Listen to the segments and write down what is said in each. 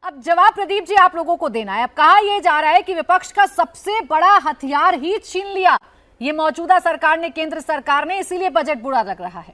अब जवाब प्रदीप जी आप लोगों को देना है। अब कहा यह जा रहा है कि विपक्ष का सबसे बड़ा हथियार ही छीन लिया ये मौजूदा सरकार ने, केंद्र सरकार ने, इसीलिए बजट बुरा लग रहा है।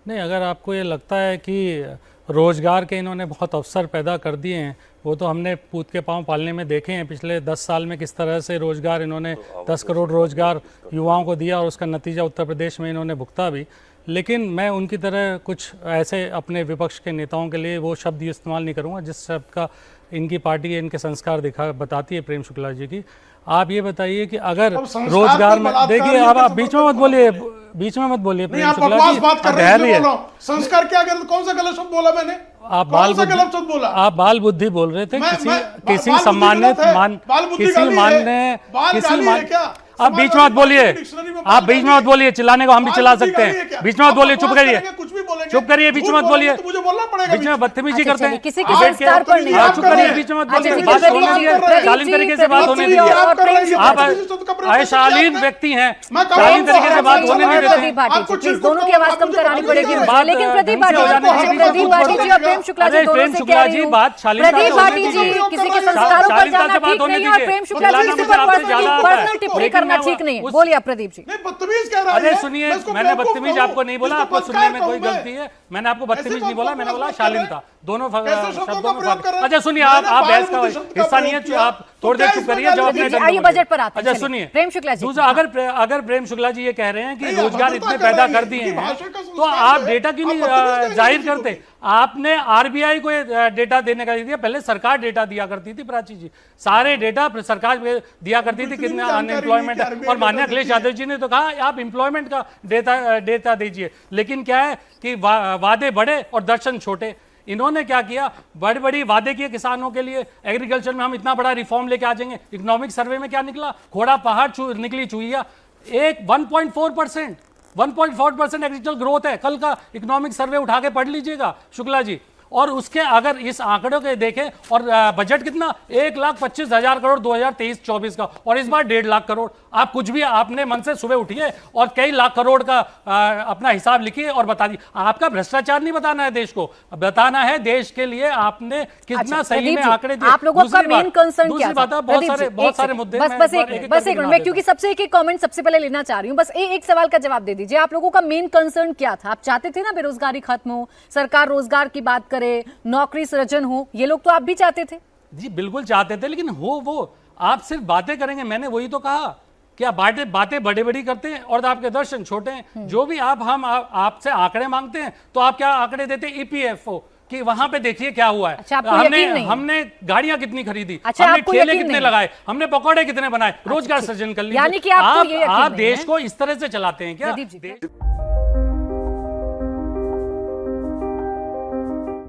नहीं, अगर आपको ये लगता है कि रोजगार के इन्होंने बहुत अवसर पैदा कर दिए हैं, वो तो हमने पूत के पांव पालने में देखे हैं पिछले 10 साल में किस तरह से रोजगार इन्होंने 10 करोड़ रोजगार युवाओं को दिया और उसका नतीजा उत्तर प्रदेश में इन्होंने भुगता भी। लेकिन मैं उनकी तरह कुछ ऐसे अपने विपक्ष के नेताओं के लिए वो शब्द इस्तेमाल नहीं करूँगा जिस शब्द का इनकी पार्टी इनके संस्कार बताती है प्रेम शुक्ला जी की। आप ये बताइए कि अगर रोजगार में देखिए, आप बीच में मत बोलिए, बीच में मत बोलिए प्रेम शुक्ला जी, धैर्य। संस्कार क्या गलत, कौन सा गलत शब्द बोला मैंने? आप बाल बुद्धि बोल रहे थे। किसी सम्मानित आप बीच में मत बोलिए, आप बीच में मत बोलिए, चिल्लाने को हम भी चिल्ला सकते हैं। बीच में मत बोलिए, चुप करिए, चुप करिए, बीच में मत बोलिए, बीच में बदतमीजी करते हैं। किसी के संस्कार पर नहीं, चुप करिए, बीच में मत बोलिए, बात होने दीजिए, शालीन तरीके से बात होने दीजिए। आप अशालीन व्यक्ति हैं, शालीन तरीके से बात होने नहीं देते। दोनों की आवाज कम करानी पड़ेगी। लेकिन प्रदीप भाटी जी और प्रेम शुक्ला जी दोनों से कह रही हूं, प्रदीप भाटी जी किसी के संस्कारों पर जाना ठीक नहीं है और प्रेम शुक्ला जी किसी पर पर्सनल टिप्पणी करना ठीक नहीं है। बोलिए प्रदीप जी। बदतमीज कह रहा है। अरे सुनिए, मैंने बदतमीज आपको नहीं बोला, आपको सुनने में कोई गलती है। मैंने आपको बदतमीज नहीं बोला, मैंने बोला शालीनता। दोनों शब्दों में। अच्छा सुनिए, आप बहस का हिस्सा नहीं है, आप थोड़ी देर चुप करिए, जब अपने बजट पर आते हैं। अच्छा सुनिए प्रेम शुक्ला जी, दूसरा, अगर प्रेम शुक्ला जी ये कह रहे हैं कि रोजगार इतने पैदा कर दिए हैं तो आप डेटा क्यों नहीं जाहिर करते? आपने आरबीआई को डेटा देने का दिया, पहले सरकार डेटा दिया करती थी। प्राची जी, सारे डेटा सरकार दिया करती थी कितने अनएम्प्लॉयमेंट है, और माननीय अखिलेश यादव जी ने तो कहा आप एम्प्लॉयमेंट का डेटा दीजिए। लेकिन क्या है कि वादे बड़े और दर्शन छोटे। इन्होंने क्या किया, बड़ी बड़ी वादे किए किसानों के लिए, एग्रीकल्चर में हम इतना बड़ा रिफॉर्म लेके आ जाएंगे। इकोनॉमिक सर्वे में क्या निकला, घोड़ा पहाड़ निकली चुईया। 1.4% एग्रीकल्चर ग्रोथ है। कल का इकोनॉमिक सर्वे उठा के पढ़ लीजिएगा शुक्ला जी। और उसके अगर इस आंकड़ों के देखें, और बजट कितना, 1,25,000 करोड़ 2023-24 का, और इस बार 1.5 लाख करोड़। आप कुछ भी अपने मन से सुबह उठिए और कई लाख करोड़ का अपना हिसाब लिखिए और बता दीजिए। आपका भ्रष्टाचार नहीं बताना है देश को, बताना है देश के लिए आपने कितना सही में आंकड़े दिए। आप लोगों का मेन कंसर्न क्या था? बहुत सारे मुद्दे। बस एक मिनट, क्योंकि सबसे एक कमेंट सबसे पहले लेना चाह रही हूँ। बस एक सवाल का जवाब दे दीजिए, आप लोगों का मेन कंसर्न क्या था? आप चाहते थे ना बेरोजगारी खत्म हो, सरकार रोजगार की बात करे, नौकरी सृजन हो, ये लोग तो आप भी चाहते थे। जी बिल्कुल चाहते थे, लेकिन वो आप सिर्फ बातें करेंगे, मैंने वही तो कहा कि आप बातें बड़ी बड़ी करते हैं और आपके दर्शन छोटे हैं। जो भी हम आपसे आंकड़े मांगते हैं तो आप क्या आंकड़े देते हैं? ईपीएफओ कि वहां पे देखिए क्या हुआ है। अच्छा, हमने गाड़ियां कितनी खरीदी, अच्छा, हमने ठेले कितने लगाए, हमने पकौड़े कितने बनाए, रोजगार सृजन कर लिया। यानी कि आप देश को इस तरह से चलाते हैं क्या?